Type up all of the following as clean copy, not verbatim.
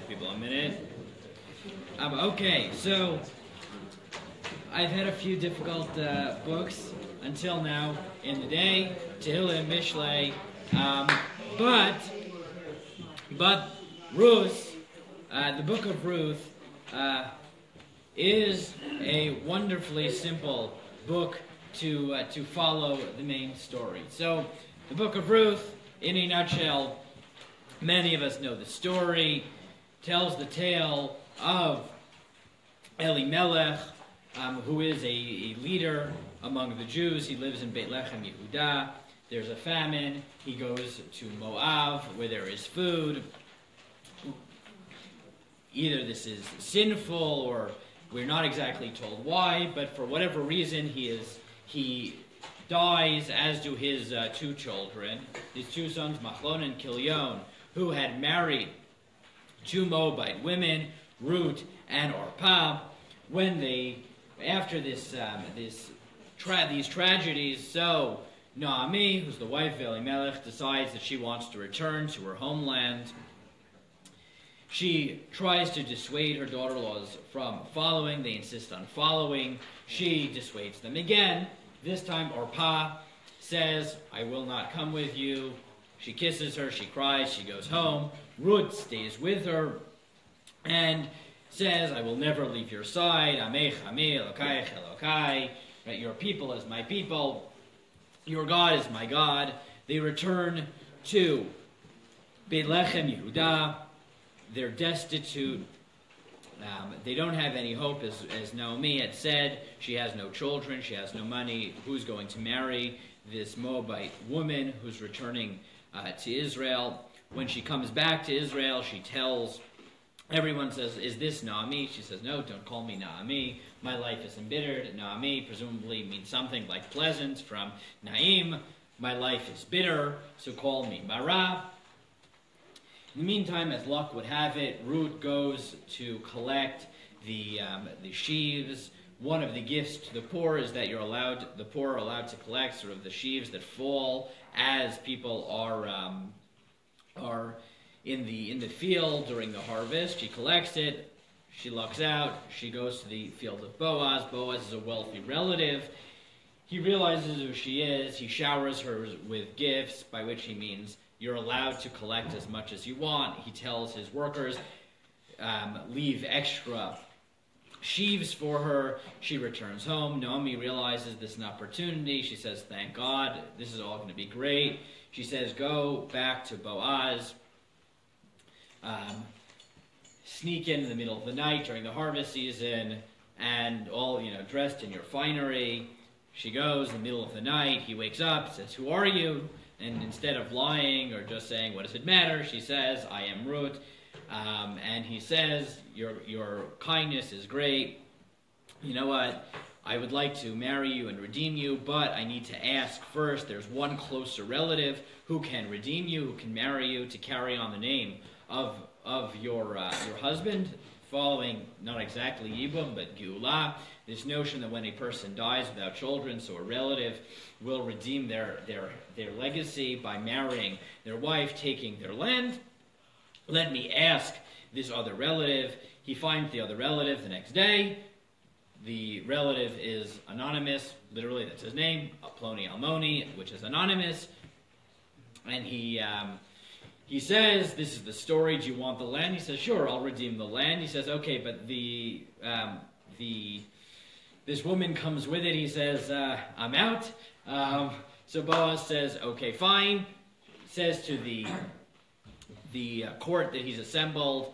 People a minute. Okay, so I've had a few difficult books until now in the day, Tehillim, Mishlei, but Ruth, the book of Ruth, is a wonderfully simple book to follow the main story. So, the book of Ruth, in a nutshell, many of us know the story, tells the tale of Elimelech, who is a leader among the Jews. He lives in Beit Yehuda. There's a famine. He goes to Moab, where there is food. Either this is sinful, or we're not exactly told why, but for whatever reason, he dies, as do his two children, his two sons, Machlon and Kilion, who had married two Moabite women, Ruth and Orpah. When after these tragedies, so Naomi, who's the wife of Elimelech, decides that she wants to return to her homeland. She tries to dissuade her daughter-in-laws from following. They insist on following. She dissuades them again. This time Orpah says, "I will not come with you." She kisses her, she cries, she goes home. Ruth stays with her and says, "I will never leave your side. Amech, Ami, Elokayach, Elokai. Right, your people is my people. Your God is my God." They return to Beit Yehuda. They're destitute. They don't have any hope, as Naomi had said. She has no children. She has no money. Who's going to marry this Moabite woman who's returning to Israel? When she comes back to Israel, she tells everyone, says, "Is this Naomi?" She says, "No, don't call me Naomi. My life is embittered." Naomi presumably means something like pleasant from Naim. My life is bitter, so call me Mara. In the meantime, as luck would have it, Ruth goes to collect the sheaves. One of the gifts to the poor is that the poor are allowed to collect sort of the sheaves that fall as people are in the field during the harvest. She collects it. She lucks out. She goes to the field of Boaz. Boaz is a wealthy relative. He realizes who she is. He showers her with gifts, by which he means you're allowed to collect as much as you want. He tells his workers, leave extra sheaves for her. She returns home. Naomi realizes this is an opportunity. She says, "Thank God, this is all going to be great." She says, "Go back to Boaz. Sneak in the middle of the night during the harvest season, and all, dressed in your finery." She goes in the middle of the night. He wakes up, says, "Who are you?" And instead of lying or just saying, "What does it matter?" she says, "I am Ruth." And he says, your kindness is great. You know what? I would like to marry you and redeem you, but I need to ask first. There's one closer relative who can redeem you, who can marry you, to carry on the name of your husband, following not exactly Yibum, but Geulah. This notion that when a person dies without children, so a relative will redeem their legacy by marrying their wife, taking their land. Let me ask this other relative. He finds the other relative the next day. The relative is anonymous. Literally, that's his name, Ploni Almoni, which is anonymous. And he says, "This is the story. Do you want the land?" He says, "Sure, I'll redeem the land." He says, "Okay, but this woman comes with it." He says, "I'm out." So Boaz says, "Okay, fine." Says to the court that he's assembled,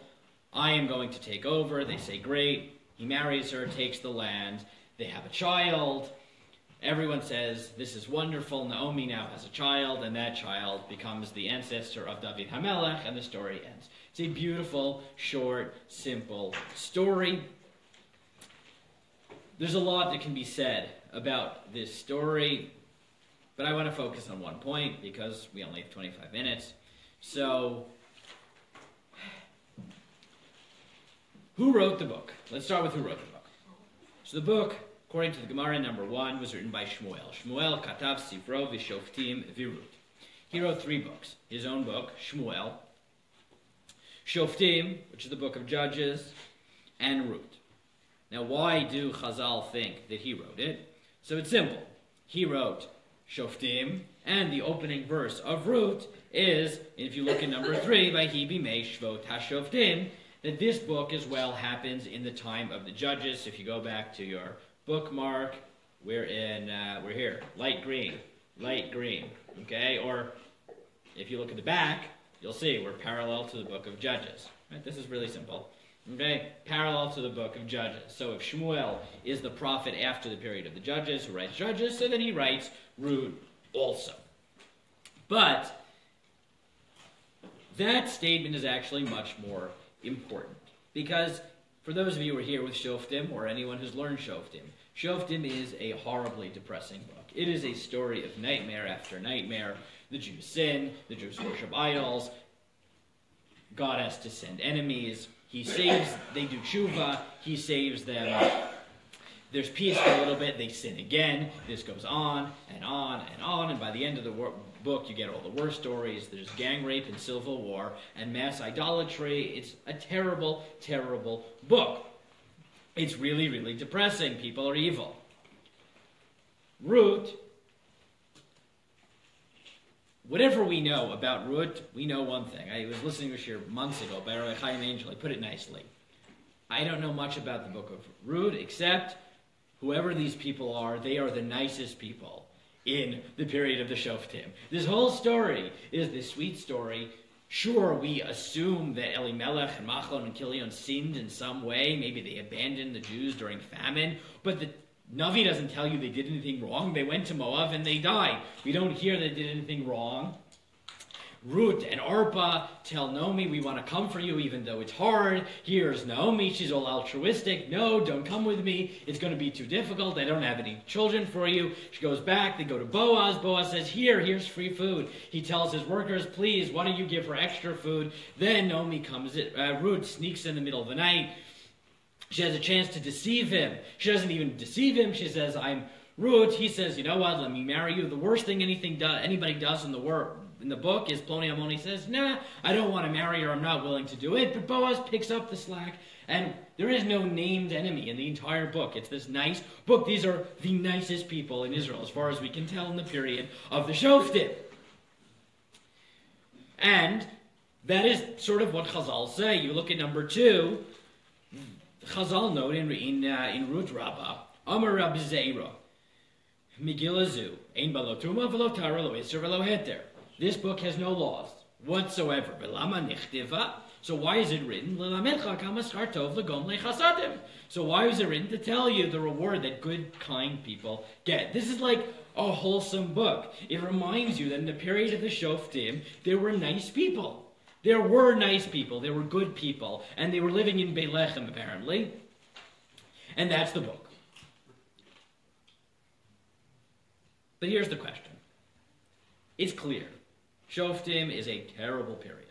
"I am going to take over." They say, "Great." He marries her, takes the land. They have a child. Everyone says, "This is wonderful." Naomi now has a child, and that child becomes the ancestor of David HaMelech, and the story ends. It's a beautiful, short, simple story. There's a lot that can be said about this story, but I want to focus on one point because we only have 25 minutes. So, who wrote the book? Let's start with who wrote the book. So the book, according to the Gemara, number 1, was written by Shmuel. Shmuel katav sifro v'shoftim v'Ruth. He wrote 3 books. His own book, Shmuel, Shoftim, which is the book of Judges, and Ruth. Now, why do Chazal think that he wrote it? So it's simple. He wrote Shoftim, and the opening verse of Ruth is, if you look at number 3, Vayhi bimei Shvot HaShoftim, that this book as well happens in the time of the Judges. If you go back to your bookmark, we're here, light green, okay? Or if you look at the back, you'll see we're parallel to the book of Judges. Right? This is really simple, okay? Parallel to the book of Judges. So if Shmuel is the prophet after the period of the Judges, who writes Judges, so then he writes Ruth also. But that statement is actually much more important, because for those of you who are here with Shoftim, or anyone who's learned Shoftim, Shoftim is a horribly depressing book. It is a story of nightmare after nightmare. The Jews sin, the Jews worship idols, God has to send enemies, he saves, they do tshuva, he saves them, there's peace for a little bit, they sin again, this goes on, and on, and on, and by the end of the book you get all the worst stories. There's gang rape and civil war, and mass idolatry. It's a terrible, terrible book. It's really, really depressing. People are evil. Ruth, whatever we know about Ruth, we know one thing. I was listening to this here months ago by Rabbi Chaim Angel. He put it nicely. I don't know much about the book of Ruth, except whoever these people are, they are the nicest people in the period of the Shoftim. This whole story is this sweet story. Sure, we assume that Elimelech and Machlon and Kilion sinned in some way. Maybe they abandoned the Jews during famine. But the Navi doesn't tell you they did anything wrong. They went to Moab and they died. We don't hear they did anything wrong. Ruth and Orpah tell Naomi, we want to come for you even though it's hard. Here's Naomi, she's all altruistic. No, don't come with me. It's going to be too difficult. I don't have any children for you. She goes back. They go to Boaz. Boaz says, here's free food. He tells his workers, please, why don't you give her extra food? Then Naomi comes, Ruth sneaks in the middle of the night. She has a chance to deceive him. She doesn't even deceive him. She says, I'm Ruth. He says, you know what, let me marry you. The worst thing anybody does in the book is Ploni Ammoni says, nah, I don't want to marry her, I'm not willing to do it. But Boaz picks up the slack, and there is no named enemy in the entire book. It's this nice book. These are the nicest people in Israel, as far as we can tell in the period of the Shoftim. And that is sort of what Chazal say. You look at number 2, Chazal note in Ruth Rabbah, Amar Rabbi Zeira, Migilazu, Ein Balo Tuma Velo Tara Lo Isser Velo Heter. This book has no laws whatsoever. So why is it written? So why is it written? To tell you the reward that good, kind people get. This is like a wholesome book. It reminds you that in the period of the Shoftim, there were nice people. There were nice people. There were good people. And they were living in Beit Lechem, apparently. And that's the book. But here's the question. It's clear. Shoftim is a terrible period.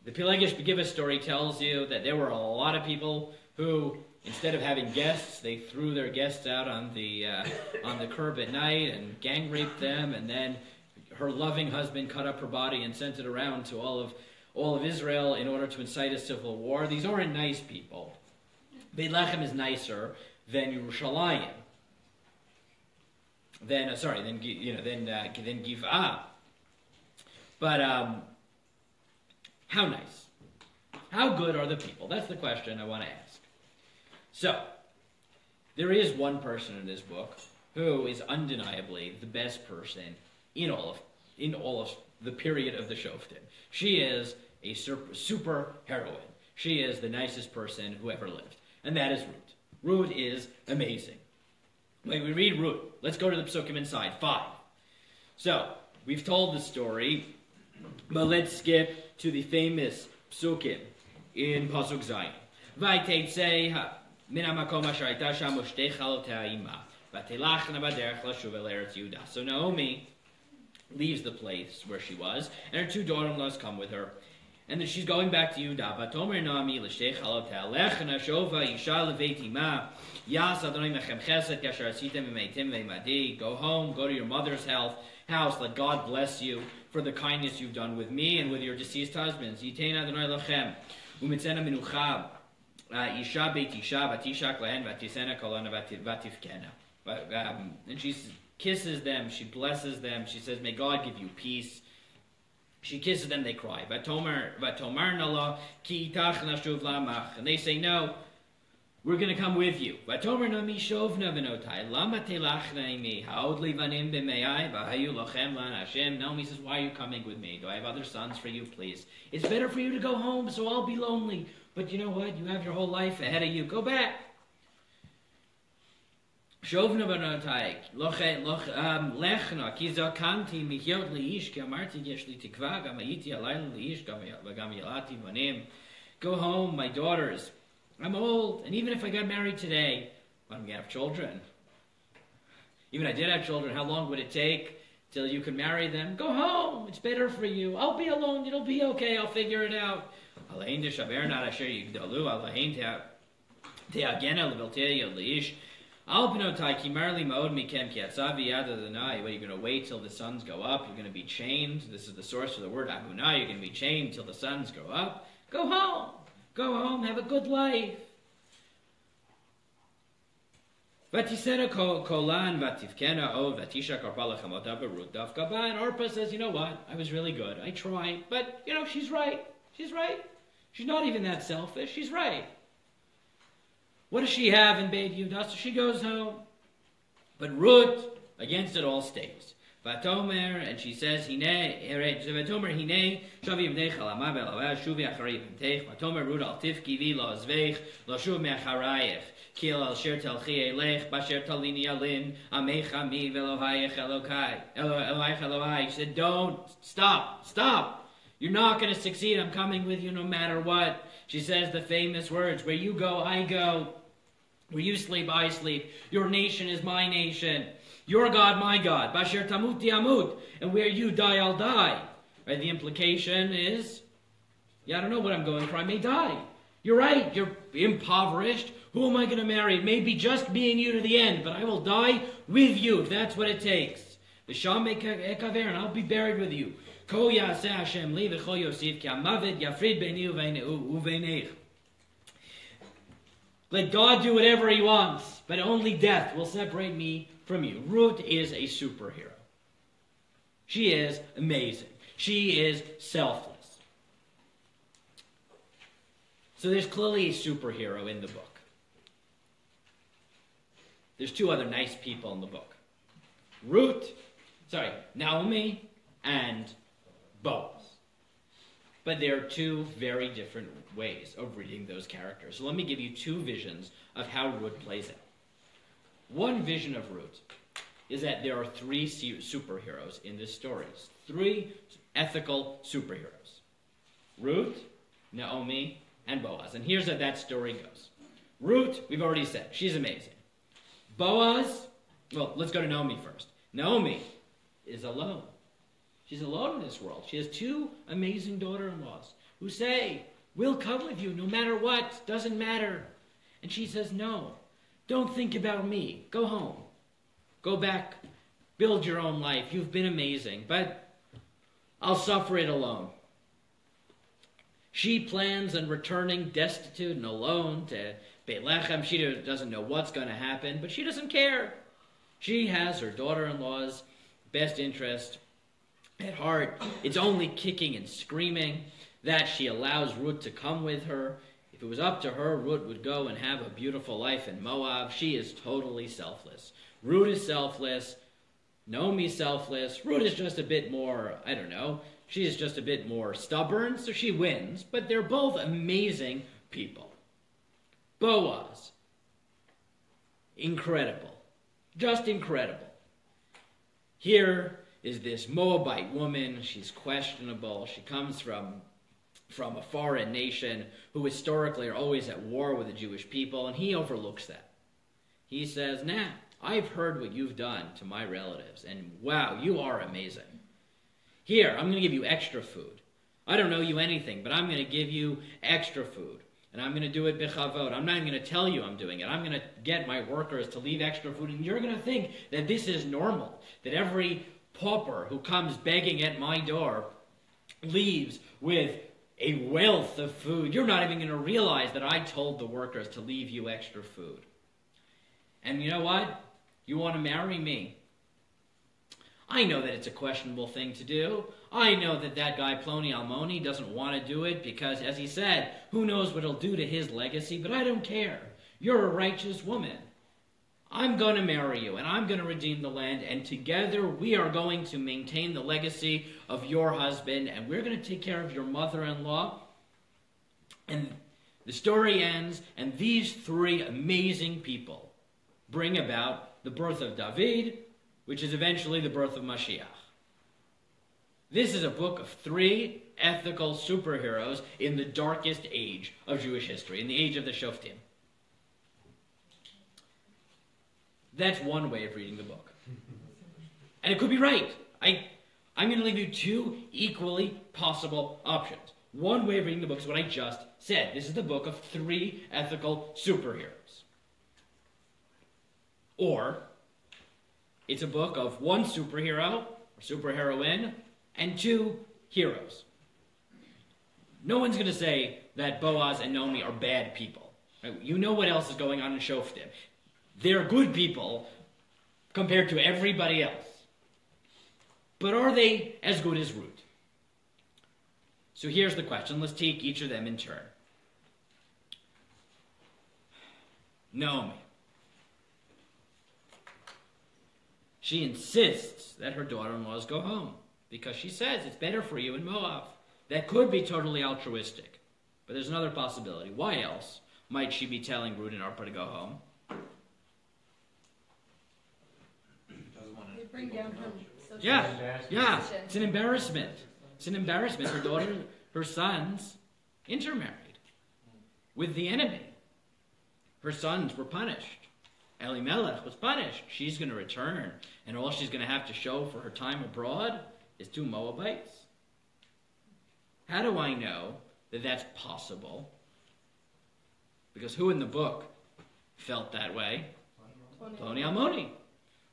The Pelegish Begivah story tells you that there were a lot of people who, instead of having guests, they threw their guests out on the curb at night and gang raped them, and then her loving husband cut up her body and sent it around to all of Israel in order to incite a civil war. These aren't nice people. Beit Lechem is nicer than Yerushalayim. Then Giv'ah. But how nice? How good are the people? That's the question I want to ask. So, there is one person in this book who is undeniably the best person in all of the period of the Shoftim. She is a super heroine. She is the nicest person who ever lived. And that is Ruth. Ruth is amazing. When we read Ruth, let's go to the psukim inside. 5. So, we've told the story, but let's skip to the famous psukim in Pasuk Zayin. Vaytetzei min hamakom asher hayta sham u'shtei chalotei ima v'telachna b'derech lashuv el eretz Yehuda. So Naomi leaves the place where she was, and her 2 daughter-in-laws come with her. And then she's going back to Yehuda. Vatomer Naomi l'shtei chalotei lechna shova isha leveit ima yas Adonai mechem chesed kasher asitem v'meitim v'imadi. Go home, go to your mother's house house. Let God bless you for the kindness you've done with me and with your deceased husbands. Yitein Adonai lachem umitzena minucha isha beit isha vatishak lahen vatisena kolana vatifkena. And she kisses them, she blesses them, she says, may God give you peace. She kisses them, they cry. Vatomar nala ki itach nashuv lamach. And they say, no, we're going to come with you. Vatomer nami shovna venotai lama telachna imi haod livanim b'meyai v'hayu lochem lan Hashem. Naomi says, why are you coming with me? Do I have other sons for you, please? It's better for you to go home, so I'll be lonely. But you know what? You have your whole life ahead of you. Go back. Shovna venotai lechna ki zakanti michyot leish ki amarti yesh li tikva gam hayiti alayla leish gam yalati vanim. Go home, my daughters. I'm old, and even if I got married today, I'm going to have children. Even if I did have children, how long would it take till you can marry them? Go home. It's better for you. I'll be alone. It'll be okay. I'll figure it out. What, you're going to wait till the suns go up? You're going to be chained. This is the source of the word agunah. You're going to be chained till the suns go up. Go home. Go home, have a good life. And Orpah says, you know what? I was really good. I tried. But, she's right. She's right. She's not even that selfish. She's right. What does she have in Beit Yehuda? So she goes home. But Ruth, against it all, stays. Vatomer, and she says, Vatomer hine, shavi imdech alama ve'alav shuvi acharei imtech. Vatomer Ruth al tifki vi lo azveich lo shuv me'acharayich kil al sher telchi elech basher talini alin amecha mi ve'lohayich elokai elohayich Elohai. She said, don't, stop. You're not going to succeed. I'm coming with you no matter what. She says the famous words, where you go, I go. Where you sleep, I sleep. Your nation is my nation. Your God, my God. Basher tamut yamut. And where you die, I'll die. Right? The implication is, I don't know what I'm going for. I may die. You're right. You're impoverished. Who am I going to marry? It may be just me and you to the end, but I will die with you if that's what it takes. V'sham ekaver, and I'll be buried with you. Ko yaseh Hashem li v'chol yosif ki hamavet yafrid beini uveinech. Let God do whatever He wants, but only death will separate me from you. Ruth is a superhero. She is amazing. She is selfless. So there's clearly a superhero in the book. There's two other nice people in the book. Naomi and Boaz. But there are two very different ways of reading those characters. So let me give you two visions of how Ruth plays out. One vision of Ruth is that there are three superheroes in this story. Three ethical superheroes. Ruth, Naomi, and Boaz. And here's how that story goes. Ruth, we've already said, she's amazing. Boaz, let's go to Naomi first. Naomi is alone. She's alone in this world. She has two amazing daughter-in-laws who say, we'll come with you no matter what, doesn't matter. And she says, no, don't think about me. Go home. Go back. Build your own life. You've been amazing, but I'll suffer it alone. She plans on returning destitute and alone to Beit Lechem. She doesn't know what's going to happen, but she doesn't care. She has her daughter-in-law's best interest at heart. It's only kicking and screaming that she allows Ruth to come with her. If it was up to her, Ruth would go and have a beautiful life in Moab. She is totally selfless. Ruth is selfless. Naomi's selfless. Ruth is just a bit more, she is just a bit more stubborn, so she wins. But they're both amazing people. Boaz, incredible. Just incredible. Here is this Moabite woman. She's questionable. She comes from a foreign nation who historically are always at war with the Jewish people, and he overlooks that. He says, I've heard what you've done to my relatives, and wow, you are amazing. Here, I'm going to give you extra food. I don't know you anything, but I'm going to give you extra food. And I'm going to do it b'chavod. I'm not even going to tell you I'm doing it. I'm going to get my workers to leave extra food, and you're going to think that this is normal, that every pauper who comes begging at my door leaves with a wealth of food. You're not even going to realize that I told the workers to leave you extra food. And you know what? You want to marry me? I know that it's a questionable thing to do. I know that guy Ploni Almoni doesn't want to do it because, as he said, who knows what it'll do to his legacy, but I don't care. You're a righteous woman. I'm going to marry you, and I'm going to redeem the land, and together we are going to maintain the legacy of your husband, and we're going to take care of your mother-in-law. And the story ends, and these three amazing people bring about the birth of David, which is eventually the birth of Mashiach. This is a book of three ethical superheroes in the darkest age of Jewish history, in the age of the Shoftim. That's one way of reading the book. And it could be right. I'm going to leave you two equally possible options. One way of reading the book is what I just said. This is the book of three ethical superheroes. Or it's a book of one superhero or superheroine and two heroes. No one's going to say that Boaz and Naomi are bad people. Right? You know what else is going on in Shoftim. They're good people compared to everybody else. But are they as good as Ruth? So here's the question. Let's take each of them in turn. Naomi. She insists that her daughter-in-laws go home because she says it's better for you in Moab. That could be totally altruistic. But there's another possibility. Why else might she be telling Ruth and Orpah to go home? Bring down her social Yeah. It's an embarrassment. It's an embarrassment. Her daughter, her sons, intermarried with the enemy. Her sons were punished. Elimelech was punished. She's going to return, and all she's going to have to show for her time abroad is two Moabites. How do I know that that's possible? Because who in the book felt that way? Ploni Almoni.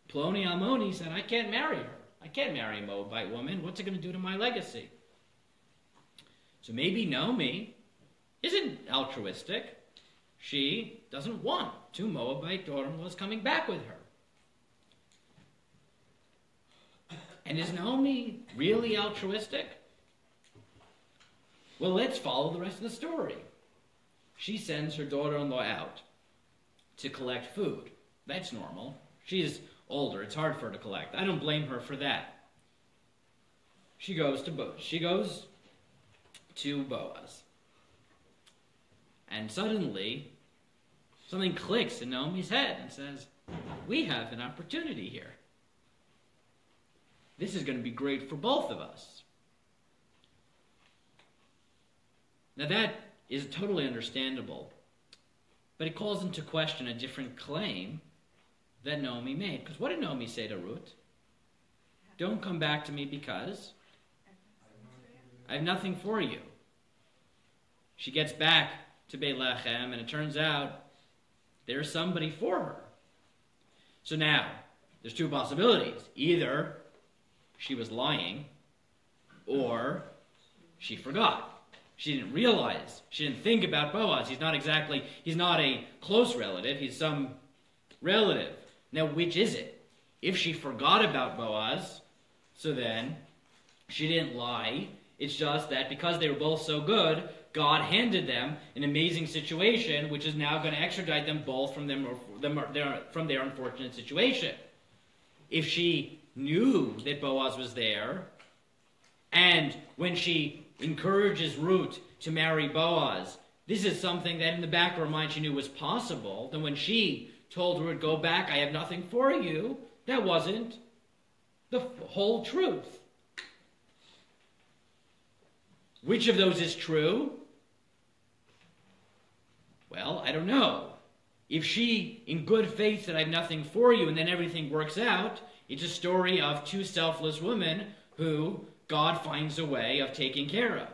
Ploni Almoni said, I can't marry her. I can't marry a Moabite woman. What's it going to do to my legacy? So maybe Naomi isn't altruistic. She doesn't want two Moabite daughter-in-laws coming back with her. And is Naomi really altruistic? Well, let's follow the rest of the story. She sends her daughter-in-law out to collect food. That's normal. She's older. It's hard for her to collect. I don't blame her for that. She goes to Boaz. And suddenly, something clicks in Naomi's head and says, we have an opportunity here. This is going to be great for both of us. Now that is totally understandable, but it calls into question a different claim that Naomi made. Because what did Naomi say to Ruth? Don't come back to me because I have nothing for you. She gets back to Beit Lechem, and it turns out there's somebody for her. So now, there's two possibilities. Either she was lying, or she forgot. She didn't realize. She didn't think about Boaz. He's not a close relative. He's some relative. Now, which is it? If she forgot about Boaz, so then she didn't lie. It's just that because they were both so good, God handed them an amazing situation, which is now going to extradite them both from their unfortunate situation. If she knew that Boaz was there, and when she encourages Ruth to marry Boaz, this is something that in the back of her mind she knew was possible, then when she told Ruth, go back, I have nothing for you, that wasn't the whole truth. Which of those is true? Well, I don't know. If she, in good faith, said, I have nothing for you, and then everything works out, it's a story of two selfless women who God finds a way of taking care of.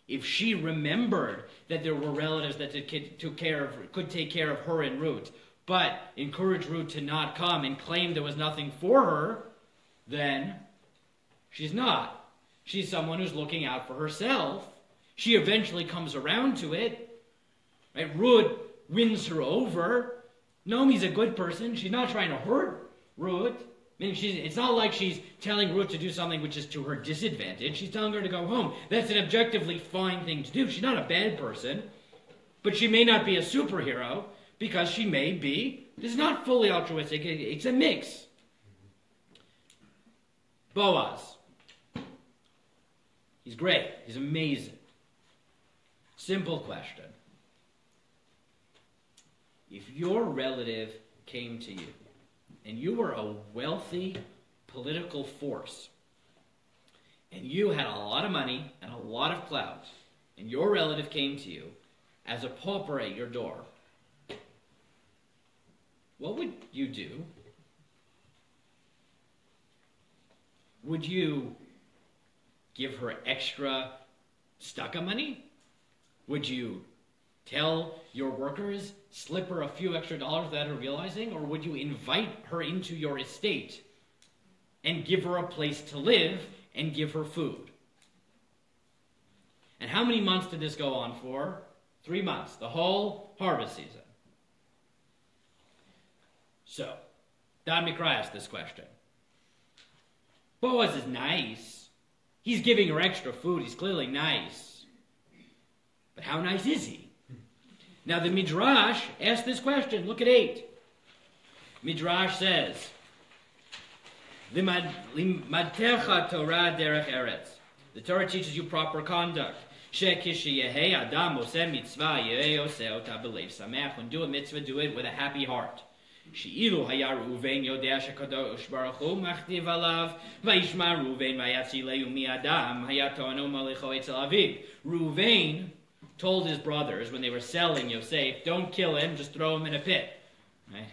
If she remembered that there were relatives that could take care of her and Ruth, but encouraged Ruth to not come and claim there was nothing for her, then She's not. She's someone who's looking out for herself. She eventually comes around to it. Right? Ruth wins her over. Naomi's a good person. She's not trying to hurt Ruth. I mean, it's not like she's telling Ruth to do something which is to her disadvantage. She's telling her to go home. That's an objectively fine thing to do. She's not a bad person. But she may not be a superhero because she may be. It's not fully altruistic. It's a mix. Boaz. He's great. He's amazing. Simple question. If your relative came to you and you were a wealthy political force and you had a lot of money and a lot of clout and your relative came to you as a pauper at your door, what would you do? Would you give her extra tzedakah money? Would you tell your workers, slip her a few extra dollars without her realizing? Or would you invite her into your estate and give her a place to live and give her food? And how many months did this go on for? 3 months, the whole harvest season. So, Don Mikra asked this question. Boaz is nice. He's giving her extra food. He's clearly nice. But how nice is he? Now the Midrash asked this question. Look at 8. Midrash says, Limadtecha Torah derech eretz. The Torah teaches you proper conduct. When do a mitzvah, do it with a happy heart. Reuven told his brothers when they were selling Yosef, don't kill him, just throw him in a pit. Right?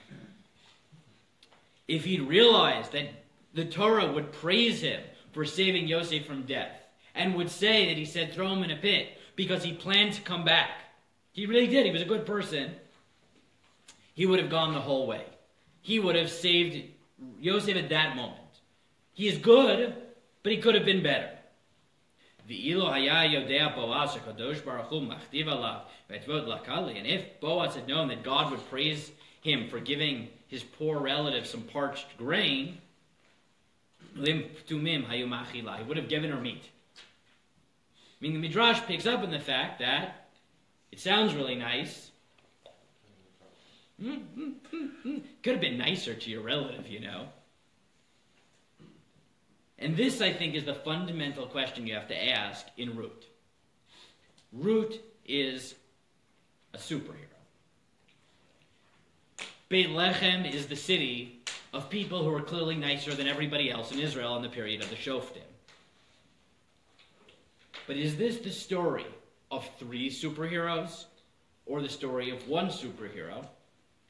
If he'd realized that the Torah would praise him for saving Yosef from death, and would say that he said throw him in a pit because he planned to come back. He really did. He was a good person. He would have gone the whole way. He would have saved Yosef at that moment. He is good, but he could have been better. And if Boaz had known that God would praise him for giving his poor relative some parched grain, he would have given her meat. I mean, the Midrash picks up on the fact that it sounds really nice. Could have been nicer to your relative, you know. And this, I think, is the fundamental question you have to ask in Ruth. Ruth is a superhero. Beit Lechem is the city of people who are clearly nicer than everybody else in Israel in the period of the Shoftim. But is this the story of 3 superheroes, or the story of 1 superhero,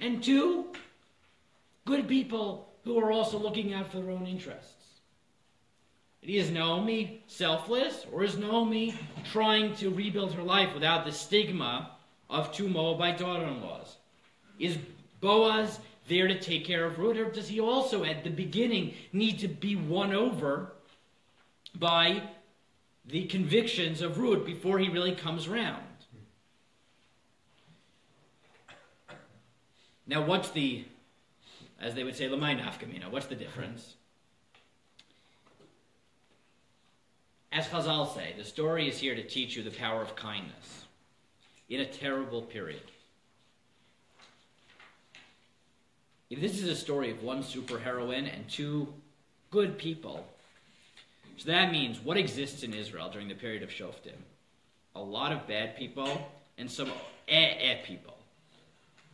and 2 good people who are also looking out for their own interests? Is Naomi selfless, or is Naomi trying to rebuild her life without the stigma of 2 Moabite daughter-in-laws? Is Boaz there to take care of Ruth, or does he also at the beginning need to be won over by the convictions of Ruth before he really comes round? Now what's the, as they would say, l'may nafkamina, what's the difference? As Chazal say, the story is here to teach you the power of kindness in a terrible period. If this is a story of 1 superheroine and 2 good people, so that means what exists in Israel during the period of Shoftim? A lot of bad people and some people.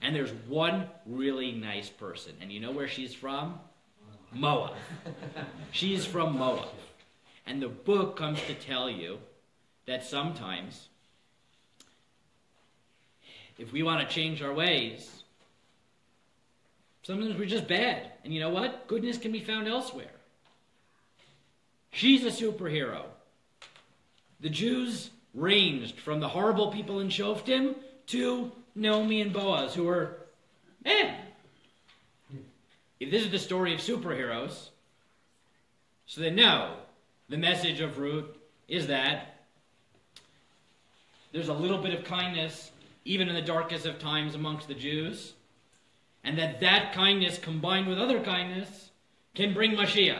And there's 1 really nice person. And you know where she's from? Moab. She's from Moab. And the book comes to tell you that sometimes, if we want to change our ways, sometimes we're just bad. And you know what? Goodness can be found elsewhere. She's a superhero. The Jews ranged from the horrible people in Shoftim to Naomi and Boaz, who were, If this is the story of superheroes, so then no, The message of Ruth is that there's a little bit of kindness, even in the darkest of times, amongst the Jews, and that kindness combined with other kindness can bring Mashiach.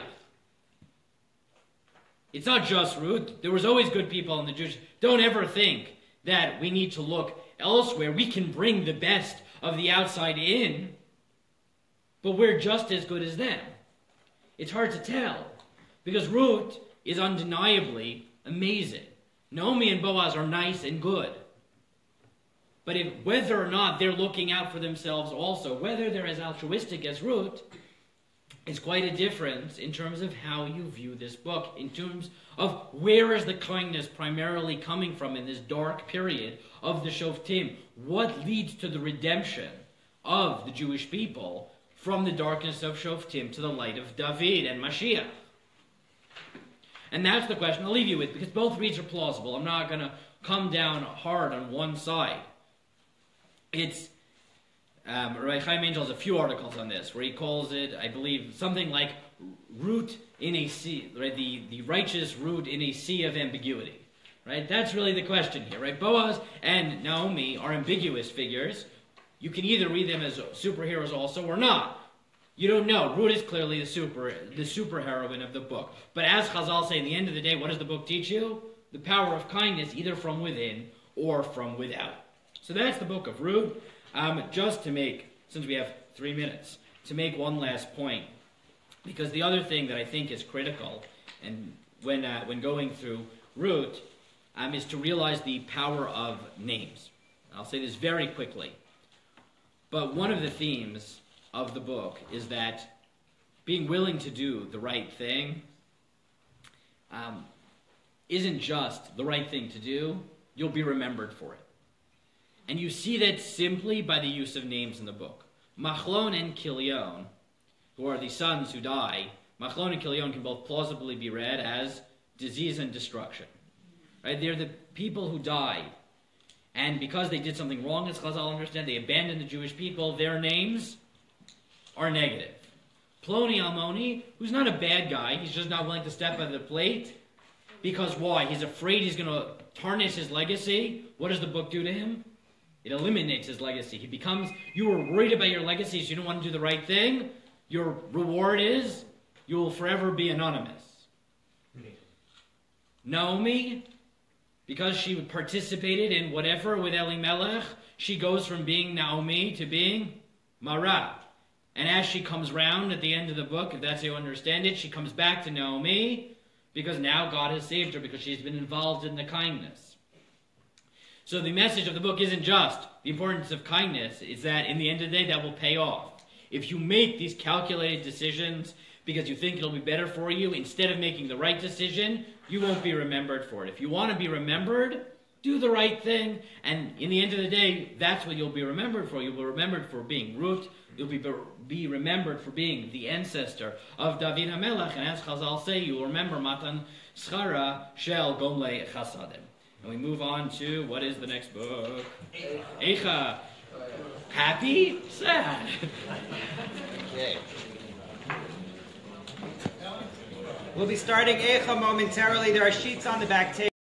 It's not just Ruth. There was always good people in the Jewish. Don't ever think that we need to look elsewhere. We can bring the best of the outside in, but we're just as good as them. It's hard to tell, because Ruth is undeniably amazing. Naomi and Boaz are nice and good. But whether or not they're looking out for themselves also, whether they're as altruistic as Ruth, is quite a difference in terms of how you view this book, in terms of where is the kindness primarily coming from in this dark period of the Shoftim. What leads to the redemption of the Jewish people from the darkness of Shoftim to the light of David and Mashiach? And that's the question I'll leave you with, because both reads are plausible. I'm not going to come down hard on one side. It's Rabbi Chaim Angel has a few articles on this, where he calls it, I believe, something like root in a sea, right? The righteous root in a sea of ambiguity, right? That's really the question here, right? Boaz and Naomi are ambiguous figures. You can either read them as superheroes also or not. You don't know. Ruth is clearly the super heroine of the book. But as Chazal say, in the end of the day, what does the book teach you? The power of kindness, either from within or from without. So that's the book of Ruth. Just to make, since we have 3 minutes, to make one last point, because the other thing that I think is critical, and when going through Ruth, is to realize the power of names. I'll say this very quickly, but one of the themes of the book is that being willing to do the right thing isn't just the right thing to do. You'll be remembered for it. And you see that simply by the use of names in the book. Machlon and Kilion, who are the sons who die, Machlon and Kilion can both plausibly be read as disease and destruction. Right? They're the people who died. And because they did something wrong, as Chazal understand, they abandoned the Jewish people, their names are negative. Ploni Almoni, who's not a bad guy, he's just not willing to step at the plate. Because why? He's afraid he's going to tarnish his legacy. What does the book do to him? It eliminates his legacy. He becomes, you were worried about your legacy, so you don't want to do the right thing. Your reward is, you will forever be anonymous. Naomi, because she participated in whatever with Elimelech, she goes from being Naomi to being Mara. And as she comes round at the end of the book, if that's how you understand it, she comes back to Naomi, because now God has saved her, because she's been involved in the kindness. So the message of the book isn't just the importance of kindness. It's that in the end of the day, that will pay off. If you make these calculated decisions because you think it'll be better for you, instead of making the right decision, you won't be remembered for it. If you want to be remembered, do the right thing. And in the end of the day, that's what you'll be remembered for. You'll be remembered for being Ruth. You'll be remembered for being the ancestor of David HaMelech. And as Chazal say, you will remember Matan Schara Shel Gomle Chasadim. And we move on to, what is the next book? Eicha. Happy? Sad. Okay. We'll be starting Eicha momentarily. There are sheets on the back table.